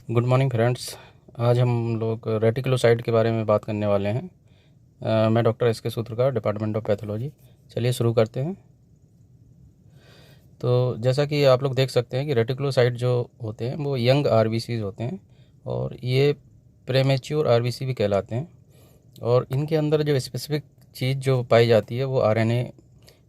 Good morning friends. आज हम लोग रेटिकुलोसाइट के बारे में बात करने वाले हैं। मैं डॉक्टर एस के सूत्रकार, डिपार्टमेंट ऑफ पैथोलॉजी। चलिए शुरू करते हैं। तो जैसा कि आप लोग देख सकते हैं कि रेटिकुलोसाइट जो होते हैं वो यंग आरबीसीज होते हैं और ये प्रेमेच्योर आरबीसी भी कहलाते हैं। और इनके अंदर जो स्पेसिफिक चीज़ जो पाई जाती है वो आरएनए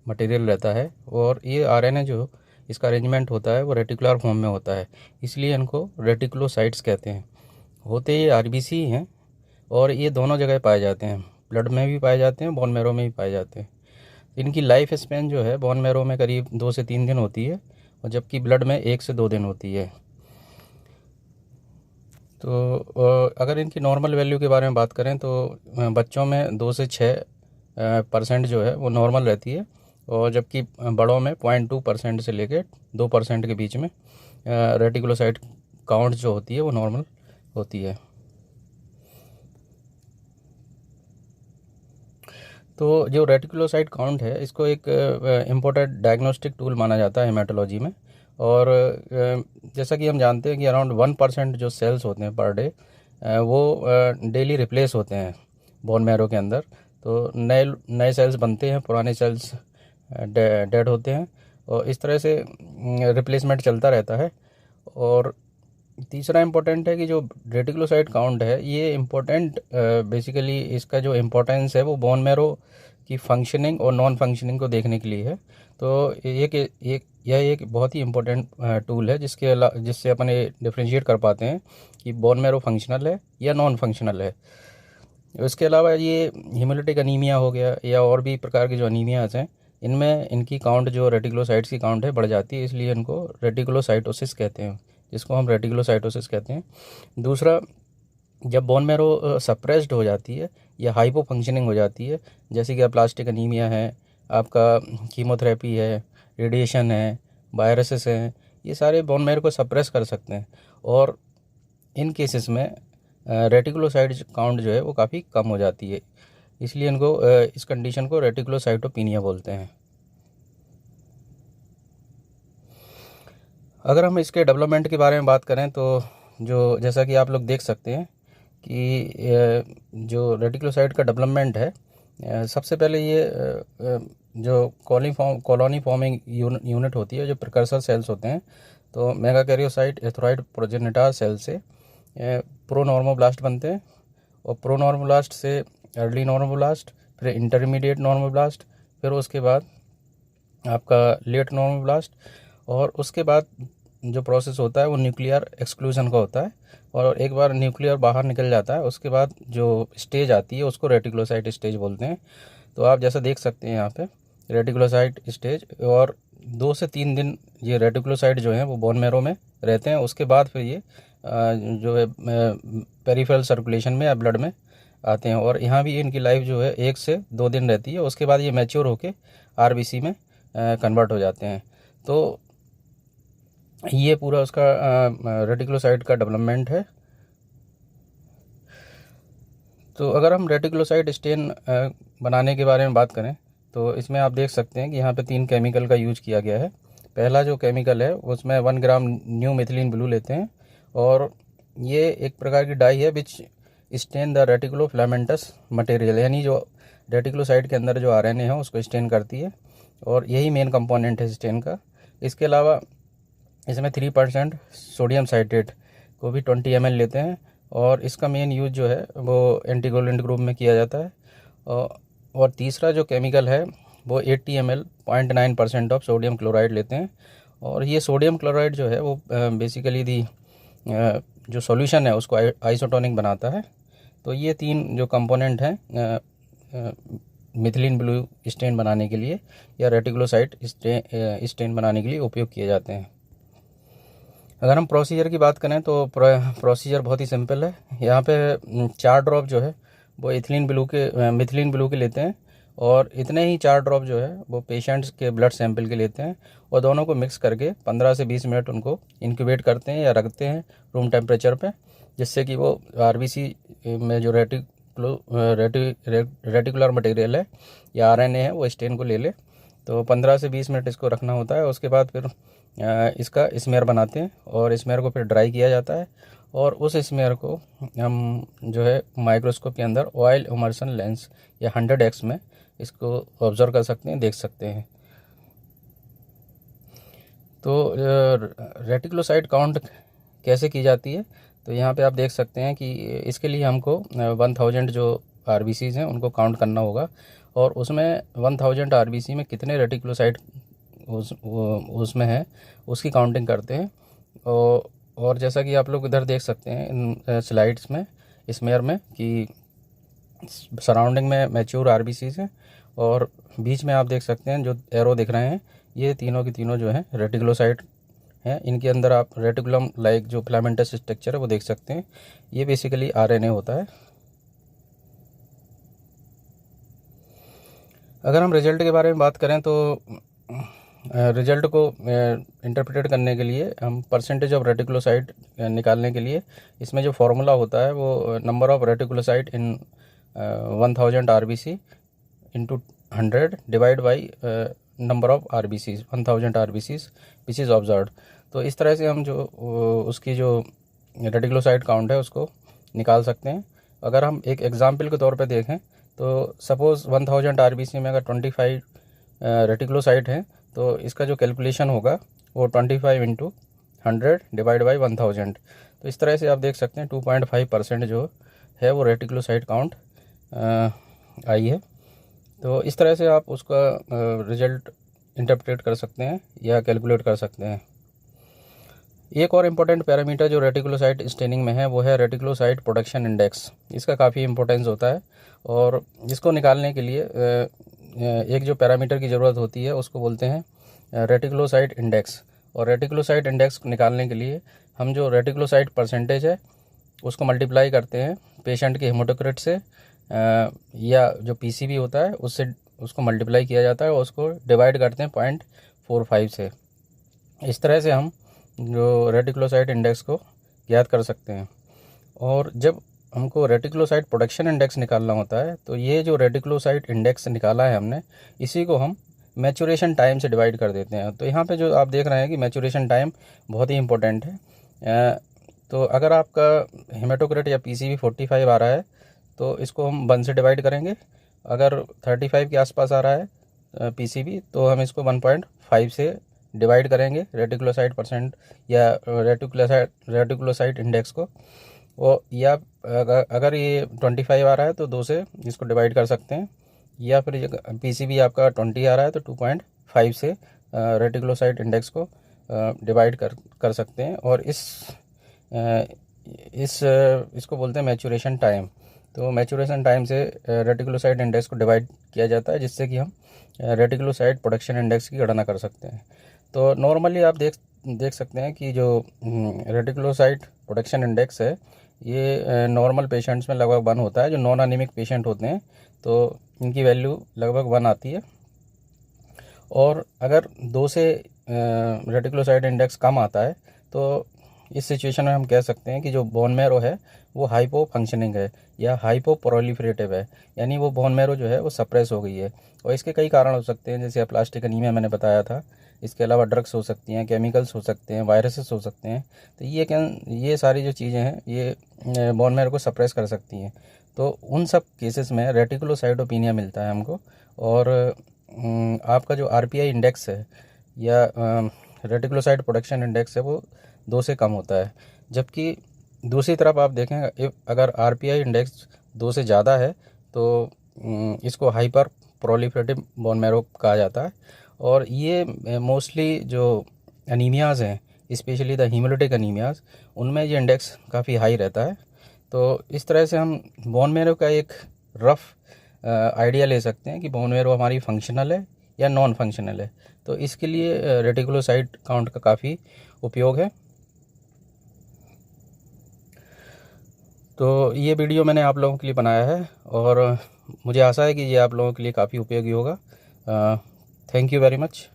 मटेरियल रहता है। और ये आरएनए जो इसका अरेंजमेंट होता है वो रेटिकुलर फॉर्म में होता है, इसलिए इनको रेटिकुलोसाइट्स कहते हैं। होते ये आरबीसी ही हैं और ये दोनों जगह पाए जाते हैं, ब्लड में भी पाए जाते हैं, बोन मैरो में भी पाए जाते हैं। इनकी लाइफ स्पेन जो है बोन मैरो में करीब 2 से 3 दिन होती है और जबकि ब्लड में 1 से 2 दिन होती है। तो अगर इनकी नॉर्मल वैल्यू के बारे में बात करें तो बच्चों में 2 से 6% जो है वो नॉर्मल रहती है और जबकि बड़ों में 0.2% से लेकर 2% के बीच में रेटिकुलोसाइट काउंट जो होती है वो नॉर्मल होती है। तो जो रेटिकुलोसाइट काउंट है इसको एक इम्पोर्टेंट डायग्नोस्टिक टूल माना जाता है हेमाटोलॉजी में। और जैसा कि हम जानते हैं कि अराउंड 1% जो सेल्स होते हैं पर डे वो डेली रिप्लेस होते हैं बोन मैरो के अंदर। तो नए नए सेल्स बनते हैं, पुराने सेल्स डेड होते हैं और इस तरह से रिप्लेसमेंट चलता रहता है। और तीसरा इम्पोर्टेंट है कि जो रेटिकुलोसाइट काउंट है ये इम्पोर्टेंट बेसिकली इसका जो इम्पोर्टेंस है वो बोन मैरो की फंक्शनिंग और नॉन फंक्शनिंग को देखने के लिए है। तो यह एक बहुत ही इम्पोर्टेंट टूल है जिससे अपन ये डिफ्रेंशिएट कर पाते हैं कि बोन मैरो फंक्शनल है या नॉन फंक्शनल है। इसके अलावा ये हीमोलिटिक अनीमिया हो गया या और भी प्रकार के जो अनीमियाज हैं इनमें इनकी काउंट जो रेटिकुलोसाइट्स की काउंट है बढ़ जाती है, इसलिए इनको रेटिकुलोसाइटोसिस कहते हैं, जिसको हम रेटिकुलोसाइटोसिस कहते हैं। दूसरा, जब बोन मैरो सप्रेस्ड हो जाती है या हाइपो फंक्शनिंग हो जाती है, जैसे कि प्लास्टिक अनीमिया है, आपका कीमोथेरेपी है, रेडिएशन है, वायरसेस हैं, ये सारे बोन मैरो को सप्रेस कर सकते हैं और इन केसेस में रेटिकुलोसाइट काउंट जो है वो काफ़ी कम हो जाती है, इसलिए इनको इस कंडीशन को रेटिकुलोसाइटोपिनिया बोलते हैं। अगर हम इसके डेवलपमेंट के बारे में बात करें तो जो जैसा कि आप लोग देख सकते हैं कि जो रेटिकुलोसाइट का डेवलपमेंट है, सबसे पहले ये जो कॉलोनी फॉर्मिंग यूनिट होती है, जो प्रिकर्सर सेल्स होते हैं, तो मेगाकैरियोसाइट एथेरोइड प्रोजेनिटार सेल से प्रोनॉर्मोब्लास्ट बनते हैं और प्रोनॉर्मोब्लास्ट से अर्ली नॉर्मोब्लास्ट, फिर इंटरमीडिएट नॉर्मोब्लास्ट, फिर उसके बाद आपका लेट नॉर्मोब्लास्ट और उसके बाद जो प्रोसेस होता है वो न्यूक्लियर एक्सक्लूजन का होता है। और एक बार न्यूक्लियर बाहर निकल जाता है उसके बाद जो स्टेज आती है उसको रेटिकुलोसाइट स्टेज बोलते हैं। तो आप जैसा देख सकते हैं यहाँ पे रेटिकुलोसाइट स्टेज, और 2 से 3 दिन ये रेटिकुलोसाइट जो हैं वो बोन मैरो में रहते हैं। उसके बाद फिर ये जो है पेरिफेरल सर्कुलेशन में या ब्लड में आते हैं और यहाँ भी इनकी लाइफ जो है 1 से 2 दिन रहती है। उसके बाद ये मैच्योर होके आरबीसी में कन्वर्ट हो जाते हैं। तो ये पूरा उसका रेटिकुलोसाइट का डेवलपमेंट है। तो अगर हम रेटिकुलोसाइट स्टेन बनाने के बारे में बात करें तो इसमें आप देख सकते हैं कि यहाँ पे 3 केमिकल का यूज किया गया है। पहला जो केमिकल है उसमें 1 ग्राम न्यू मिथिलीन ब्लू लेते हैं और ये एक प्रकार की डाई है which stain the reticulofilamentous material, यानी जो रेटिकुलोसाइट के अंदर जो आरएनए है उसको स्टेन करती है और यही मेन कंपोनेंट है स्टेन का। इसके अलावा इसमें 3% सोडियम साइट्रेट को भी 20 ml लेते हैं और इसका मेन यूज जो है वो एंटीकोगुलेंट ग्रुप में किया जाता है। और तीसरा जो केमिकल है वो 80 ml 0.9% ऑफ सोडियम क्लोराइड लेते हैं और ये सोडियम क्लोराइड जो है वो बेसिकली दी जो सॉल्यूशन है उसको आइसोटोनिक बनाता है। तो ये 3 जो कंपोनेंट हैं मिथिलीन ब्लू स्टेन बनाने के लिए या रेटिकुलोसाइट स्टेन बनाने के लिए उपयोग किए जाते हैं। अगर हम प्रोसीजर की बात करें तो प्रोसीजर बहुत ही सिंपल है। यहाँ पे 4 ड्रॉप जो है वो मिथिलीन ब्लू के लेते हैं और इतने ही 4 ड्रॉप जो है वो पेशेंट्स के ब्लड सैंपल के लेते हैं और दोनों को मिक्स करके 15 से 20 मिनट उनको इंक्यूबेट करते हैं या रखते हैं रूम टेम्परेचर पे, जिससे कि वो आरबीसी में जो रेटिकुलर मटेरियल है या आरएनए है वो स्टेन को ले ले। तो 15 से 20 मिनट इसको रखना होता है। उसके बाद फिर इसका स्मेयर बनाते हैं और स्मेयर को फिर ड्राई किया जाता है और उस स्मेयर को हम जो है माइक्रोस्कोप के अंदर ऑयल इमर्शन लेंस या 100x में इसको ऑब्जर्व कर सकते हैं, देख सकते हैं। तो रेटिकुलोसाइट काउंट कैसे की जाती है, तो यहाँ पे आप देख सकते हैं कि इसके लिए हमको 1000 जो RBCs हैं उनको काउंट करना होगा, और उसमें 1000 RBC में कितने रेटिकुलोसाइट उसमें है उसकी काउंटिंग करते हैं। और जैसा कि आप लोग इधर देख सकते हैं इन स्लाइड्स में, स्मेयर में, कि सराउंडिंग में मैच्योर RBCs हैं, और बीच में आप देख सकते हैं जो एरो दिख रहे हैं, ये तीनों की तीनों जो हैं रेटिकुलोसाइट हैं। इनके अंदर आप रेटिकुलम लाइक जो फिलामेंटस स्ट्रक्चर है वो देख सकते हैं। ये बेसिकली RNA होता है। अगर हम रिजल्ट के बारे में बात करें तो रिजल्ट को इंटरप्रेट करने के लिए हम परसेंटेज ऑफ रेटिकुलोसाइट निकालने के लिए इसमें जो फार्मूला होता है वो number of reticulocyte in 1000 RBC into 100 divide by number of RBCs 1000 RBCs which is observed. तो इस तरह से हम जो उसकी जो रेटिकुलोसाइट काउंट है उसको निकाल सकते हैं। अगर हम एक एग्जाम्पल के तौर पे देखें तो सपोज़ 1000 RBC में अगर 25 रेटिकुलोसाइट हैं तो इसका जो कैलकुलेशन होगा वो 25 इंटू 100 डिवाइड बाई 1000। तो इस तरह से आप देख सकते हैं 2.5% जो है वो रेटिकुलोसाइट काउंट आई है। तो इस तरह से आप उसका रिजल्ट इंटरप्रेट कर सकते हैं या कैलकुलेट कर सकते हैं। एक और इम्पोर्टेंट पैरामीटर जो रेटिकुलोसाइट स्टेनिंग में है वो है रेटिकुलोसाइट प्रोडक्शन इंडेक्स। इसका काफ़ी इम्पोर्टेंस होता है, और इसको निकालने के लिए एक जो पैरामीटर की ज़रूरत होती है उसको बोलते हैं रेटिकुलोसाइट इंडेक्स। और रेटिकुलोसाइट इंडेक्स निकालने के लिए हम जो रेटिकुलोसाइट परसेंटेज है उसको मल्टीप्लाई करते हैं पेशेंट के हेमोटोक्रिट से, या जो PCV होता है उससे उसको मल्टीप्लाई किया जाता है और उसको डिवाइड करते हैं 0.45 से। इस तरह से हम जो रेटिकुलोसाइट इंडेक्स को ज्ञात कर सकते हैं। और जब हमको रेटिकुलोसाइट प्रोडक्शन इंडेक्स निकालना होता है तो ये जो रेटिकुलोसाइट इंडेक्स निकाला है हमने, इसी को हम मैचुरेशन टाइम से डिवाइड कर देते हैं। तो यहाँ पे जो आप देख रहे हैं कि मैचुरेशन टाइम बहुत ही इंपॉर्टेंट है। तो अगर आपका हेमाटोक्रिट या PCV 45 आ रहा है तो इसको हम 1 से डिवाइड करेंगे। अगर 35 के आसपास आ रहा है PCV तो हम इसको 1.5 से डिवाइड करेंगे रेटिकुलोसाइट परसेंट या रेटिकुलोसाइट इंडेक्स को। वो या अगर ये 25 आ रहा है तो 2 से इसको डिवाइड कर सकते हैं, या फिर PCV आपका 20 आ रहा है तो 2.5 से रेटिकुलोसाइट इंडेक्स को डिवाइड कर सकते हैं। और इसको बोलते हैं मैचुरेशन टाइम। तो मैचुरेशन टाइम से रेटिकुलोसाइट इंडेक्स को डिवाइड किया जाता है, जिससे कि हम रेटिकुलोसाइट प्रोडक्शन इंडेक्स की गणना कर सकते हैं। तो नॉर्मली आप देख सकते हैं कि जो रेटिकुलोसाइट प्रोडक्शन इंडेक्स है ये नॉर्मल पेशेंट्स में लगभग 1 होता है। जो नॉन एनीमिक पेशेंट होते हैं तो इनकी वैल्यू लगभग 1 आती है। और अगर 2 से रेटिकुलोसाइट इंडेक्स कम आता है तो इस सिचुएशन में हम कह सकते हैं कि जो बोन मैरो है वो हाइपो फंक्शनिंग है या हाइपो प्रोलिफरेटिव है, यानी वो बोन मैरो जो है वो सप्रेस हो गई है। और इसके कई कारण हो सकते हैं, जैसे प्लास्टिक एनीमिया मैंने बताया था। इसके अलावा ड्रग्स हो सकती हैं, केमिकल्स हो सकते हैं, वायरसेस हो सकते हैं। तो ये सारी जो चीज़ें हैं ये बोन मैरो को सप्रेस कर सकती हैं। तो उन सब केसेस में रेटिकुलोसाइटोपिनिया मिलता है हमको। और आपका जो RPI इंडेक्स है या रेटिकुलोसाइट प्रोडक्शन इंडेक्स है वो 2 से कम होता है। जबकि दूसरी तरफ आप देखें अगर RPI इंडेक्स 2 से ज़्यादा है तो इसको हाइपर प्रोलिफरेटिव बोन मैरो कहा जाता है। और ये मोस्टली जो एनीमियाज़ हैं, स्पेशली द हीमोलिटिक एनीमियाज़, उनमें ये इंडेक्स काफ़ी हाई रहता है। तो इस तरह से हम बोन मैरो का एक रफ़ आइडिया ले सकते हैं कि बोन मैरो हमारी फंक्शनल है या नॉन फंक्शनल है। तो इसके लिए रेटिकुलोसाइट काउंट का काफ़ी उपयोग है। तो ये वीडियो मैंने आप लोगों के लिए बनाया है और मुझे आशा है कि ये आप लोगों के लिए काफ़ी उपयोगी होगा। Thank you very much.